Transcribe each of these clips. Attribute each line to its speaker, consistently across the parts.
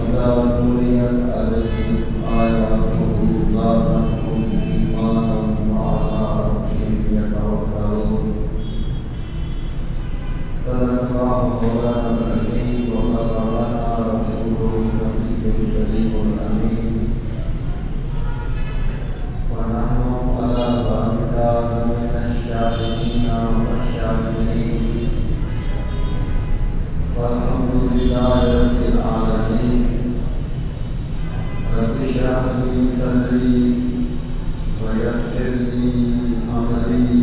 Speaker 1: وإذا تليت عليهم آياته زادتهم إيمانا وعلى ربهم يتوكلون. صدق الله مولانا العظيم وبلغنا رسوله النبي الكريم الأمين. ونحن على ذلك من الشاهدين والشاكرين والحمد لله رب العالمين. رب اشرح لي صدري ويسر لي أمري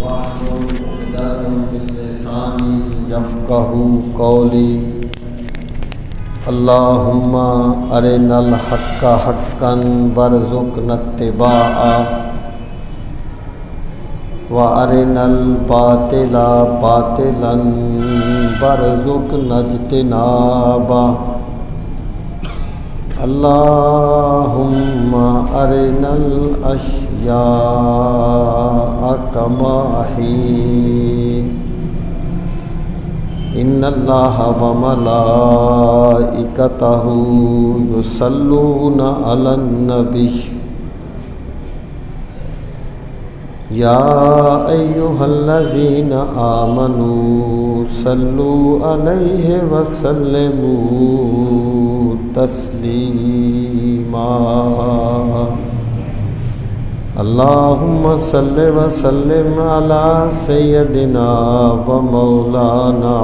Speaker 1: واحلل عقدة من لساني يفقهوا قولي. اللهم أرنا الحق حقا وارزقنا اتباعه وأرنا الباطل باطلا وارزقنا اجتنابه. اللهم أرنا الأشياء كما هي. إن الله وملائكته يصلون على النبي يا أيها الذين آمنوا صلوا عليه وسلموا تسليما. اللهم صل وسلم على سيدنا ومولانا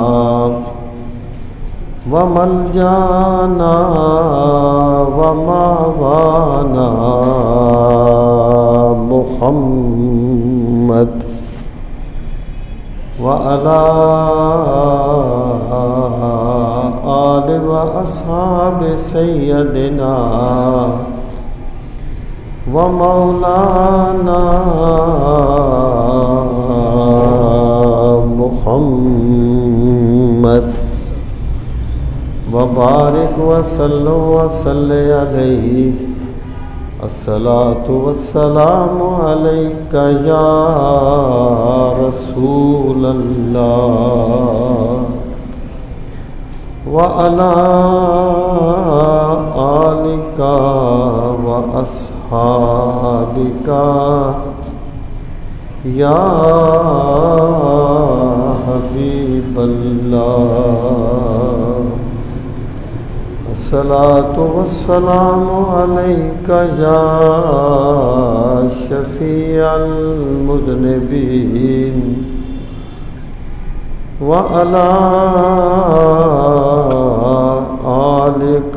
Speaker 1: وملجانا وماوانا محمد وعلى آل وأصحاب سيدنا ومولانا محمد وبارك وسلم عليه. الصلاة والسلام عليك يا رسول الله وعلى آلك وأصحابك يا حبيب الله. الصلاة والسلام عليك يا شفيع المذنبين وعلى آلك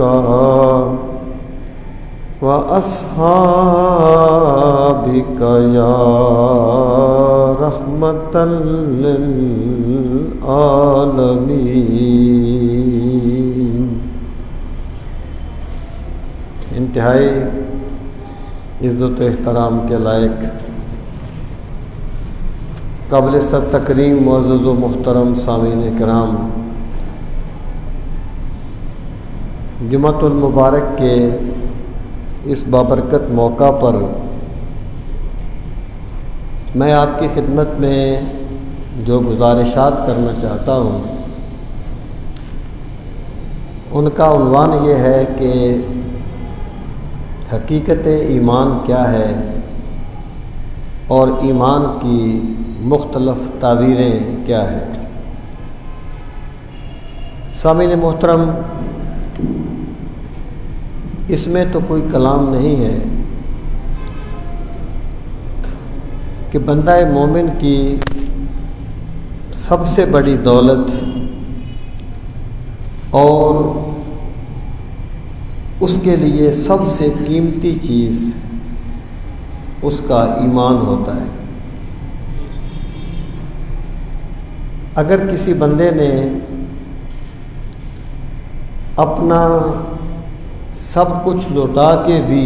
Speaker 1: وأصحابك يا رحمة للعالمين. انتہائی عزت و احترام کے لائق قابل صد تکریم معزز و محترم سامعین کرام، جمعۃ المبارک کے اس بابرکت موقع پر میں آپ کی خدمت میں جو گزارشات کرنا چاہتا ہوں ان کا عنوان یہ ہے کہ حقیقت ایمان کیا ہے اور ایمان کی مختلف تعبیریں کیا ہیں۔ سامعین محترم، اس میں تو کوئی کلام نہیں ہے کہ بندہ مومن کی سب سے بڑی دولت اور اس کے لیے سب سے قیمتی چیز اس کا ایمان ہوتا ہے۔ اگر کسی بندے نے اپنا سب کچھ لوٹا کے بھی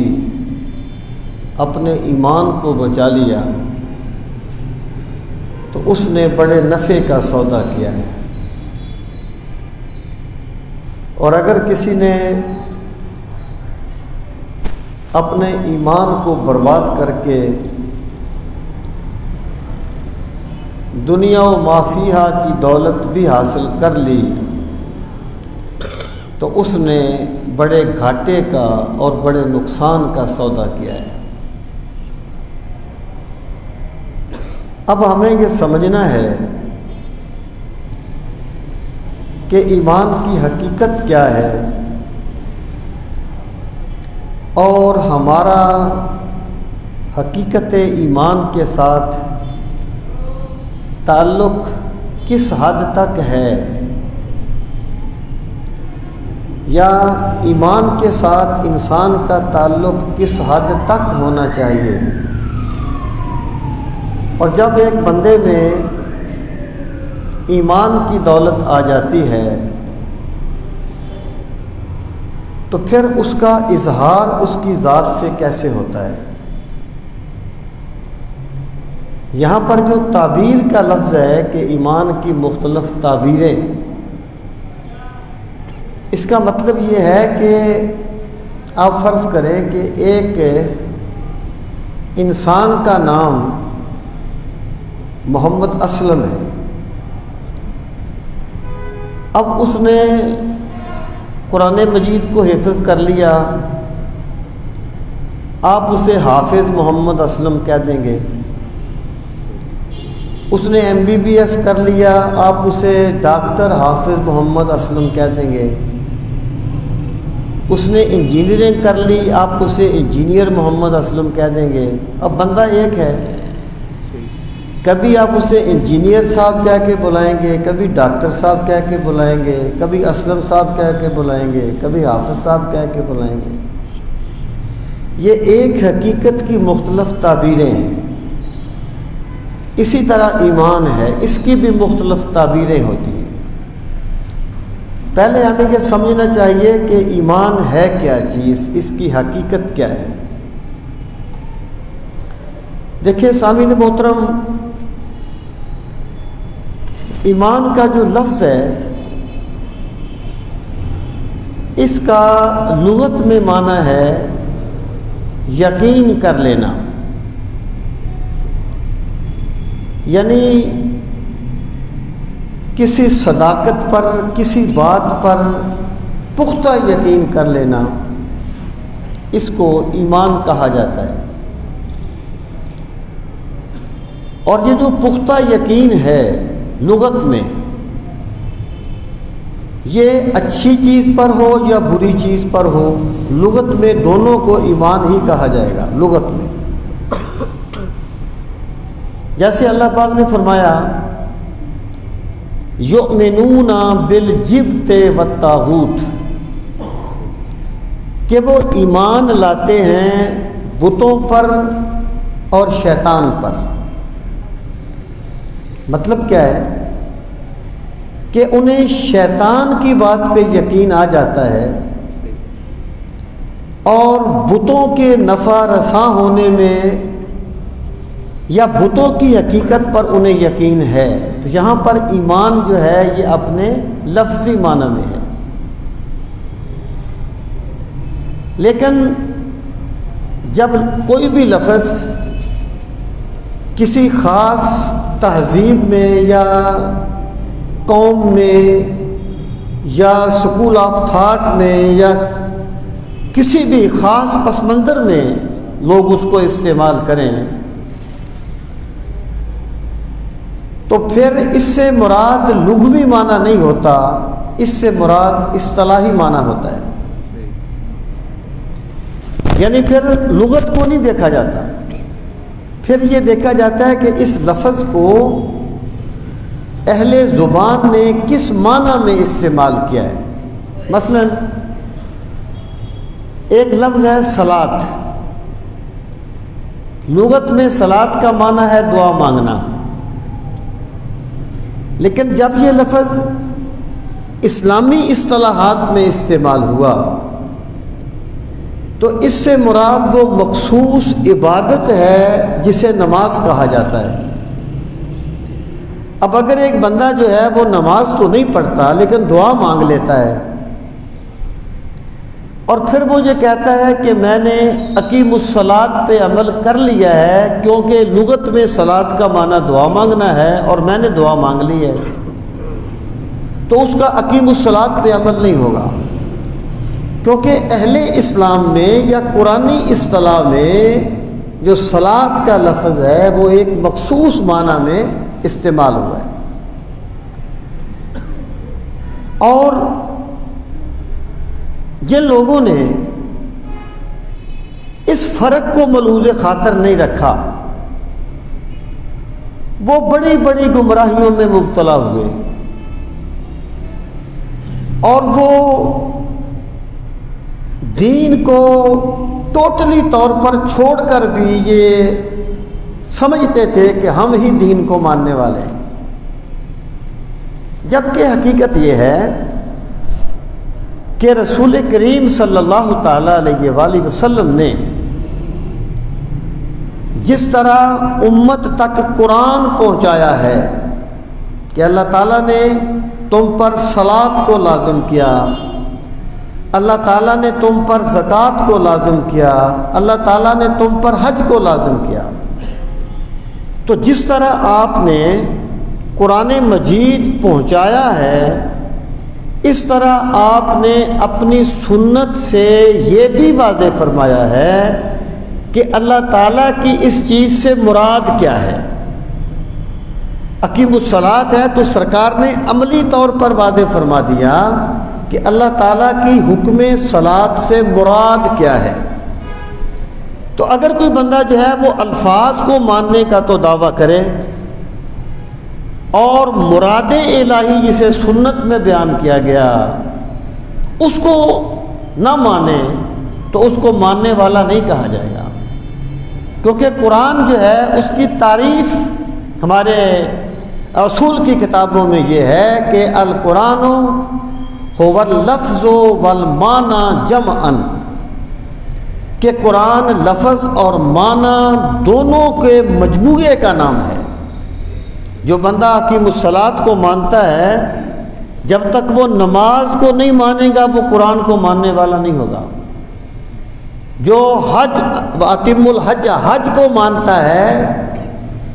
Speaker 1: اپنے ایمان کو بچا لیا تو اس نے بڑے نفع کا سودا کیا ہے، اور اگر کسی نے اپنے ایمان کو برباد کر کے دنیا و ما فیہا کی دولت بھی حاصل کر لی تو اس نے بڑے گھاٹے کا اور بڑے نقصان کا سودا کیا ہے۔ اب ہمیں یہ سمجھنا ہے کہ ایمان کی حقیقت کیا ہے اور ہمارا حقیقت ایمان کے ساتھ تعلق کس حد تک ہے، یا ایمان کے ساتھ انسان کا تعلق کس حد تک ہونا چاہیے۔ اور جب ایک بندے میں ایمان کی دولت آ جاتی ہے تو پھر اس کا اظہار اس کی ذات سے کیسے ہوتا ہے۔ یہاں پر جو تعبیر کا لفظ ہے کہ ایمان کی مختلف تعبیریں، اس کا مطلب یہ ہے کہ آپ فرض کریں کہ ایک انسان کا نام محمد اسلم ہے، اب اس نے قرآن مجید کو حفظ کر لیا، آپ اسے حافظ محمد اسلم کہہ دیں گے۔ اس نے MBBS کر لیا، آپ اسے ڈاکٹر حافظ محمد اسلم کہہ دیں گے۔ اس نے انجینئرنگ کر لی، آپ اسے انجینئر محمد اسلم کہہ دیں گے۔ اب بندہ ایک ہے، کبھی آپ اسے انجینئر صاحب کہہ کے بلائیں گے، کبھی ڈاکٹر صاحب کہہ کے بلائیں گے، کبھی اسلم صاحب کہہ کے بلائیں گے، کبھی حافظ صاحب کہہ کے بلائیں گے۔ یہ ایک حقیقت کی مختلف تعبیریں ہیں۔ اسی طرح ایمان ہے، اس کی بھی مختلف تعبیریں ہوتی ہیں۔ پہلے ہمیں یہ سمجھنا چاہیے کہ ایمان ہے کیا چیز، اس کی حقیقت کیا ہے۔ دیکھیں سامعین محترم، ایمان کا جو لفظ ہے اس کا لغت میں معنی ہے یقین کر لینا، یعنی کسی صداقت پر، کسی بات پر پختہ یقین کر لینا، اس کو ایمان کہا جاتا ہے۔ اور یہ جو پختہ یقین ہے لغت میں، یہ اچھی چیز پر ہو یا بری چیز پر ہو، لغت میں دونوں کو ایمان ہی کہا جائے گا لغت میں۔ جیسے اللہ پاک نے فرمایا یؤمنون بالجبت والطاغوت، کہ وہ ایمان لاتے ہیں بتوں پر اور شیطان پر۔ مطلب کیا ہے کہ انہیں شیطان کی بات پہ یقین آ جاتا ہے اور بتوں کے نفع رساں ہونے میں یا بتوں کی حقیقت پر انہیں یقین ہے۔ تو یہاں پر ایمان جو ہے یہ اپنے لفظی معنی میں ہے، لیکن جب کوئی بھی لفظ کسی خاص تہذیب میں یا قوم میں یا سکول آف تھاٹ میں یا کسی بھی خاص پس منظر میں لوگ اس کو استعمال کریں تو پھر اس سے مراد لغوی معنی نہیں ہوتا، اس سے مراد اصطلاحی معنی ہوتا ہے۔ یعنی پھر لغت کو نہیں دیکھا جاتا، پھر یہ دیکھا جاتا ہے کہ اس لفظ کو اہل زبان نے کس معنی میں استعمال کیا ہے۔ مثلا ایک لفظ ہے صلاۃ، لغت میں صلاۃ کا معنی ہے دعا مانگنا، لیکن جب یہ لفظ اسلامی اصطلاحات میں استعمال ہوا تو اس سے مراد وہ مخصوص عبادت ہے جسے نماز کہا جاتا ہے۔ اب اگر ایک بندہ جو ہے وہ نماز تو نہیں پڑھتا لیکن دعا مانگ لیتا ہے اور پھر وہ یہ کہتا ہے کہ میں نے اقیم الصلاۃ پہ عمل کر لیا ہے کیونکہ لغت میں صلاۃ کا معنی دعا مانگنا ہے اور میں نے دعا مانگ لی ہے، تو اس کا اقیم الصلاۃ پہ عمل نہیں ہوگا۔ کیونکہ اہل اسلام میں یا قرآنی اصطلاح میں جو صلاۃ کا لفظ ہے وہ ایک مخصوص معنی میں استعمال ہوا ہے، اور جن لوگوں نے اس فرق کو ملحوظ خاطر نہیں رکھا وہ بڑی بڑی گمراہیوں میں مبتلا ہوئے، اور وہ دین کو ٹوٹلی طور پر چھوڑ کر بھی یہ سمجھتے تھے کہ ہم ہی دین کو ماننے والے ہیں، جبکہ حقیقت یہ ہے کہ رسول کریم صلی اللہ تعالیٰ علیہ وآلہ وسلم نے جس طرح امت تک قرآن پہنچایا ہے کہ اللہ تعالیٰ نے تم پر صلاۃ کو لازم کیا، اللہ تعالیٰ نے تم پر زکوٰۃ کو لازم کیا، اللہ تعالیٰ نے تم پر حج کو لازم کیا، تو جس طرح آپ نے قرآن مجید پہنچایا ہے اس طرح آپ نے اپنی سنت سے یہ بھی واضح فرمایا ہے کہ اللہ تعالیٰ کی اس چیز سے مراد کیا ہے۔ اقیم الصلاۃ ہے تو سرکار نے عملی طور پر واضح فرما دیا کہ اللہ تعالیٰ کی حکم صلاۃ سے مراد کیا ہے۔ تو اگر کوئی بندہ جو ہے وہ الفاظ کو ماننے کا تو دعویٰ کرے اور مراد الہی جسے سنت میں بیان کیا گیا اس کو نہ مانے تو اس کو ماننے والا نہیں کہا جائے گا، کیونکہ قرآن جو ہے اس کی تعریف ہمارے اصول کی کتابوں میں یہ ہے کہ القرآن هو اللفظ والمعنی جمعا، کہ قرآن لفظ اور معنی دونوں کے مجموعے کا نام ہے۔ جو بندہ اقیم الصلاۃ کو مانتا ہے جب تک وہ نماز کو نہیں مانے گا وہ قرآن کو ماننے والا نہیں ہوگا۔ جو حج اقیم الحج حج کو مانتا ہے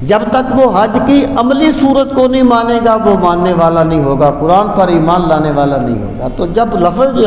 Speaker 1: جب تک وہ حج کی عملی صورت کو نہیں مانے گا وہ ماننے والا نہیں ہوگا، قرآن پر ایمان لانے والا نہیں ہوگا۔ تو جب لفظ جو ہے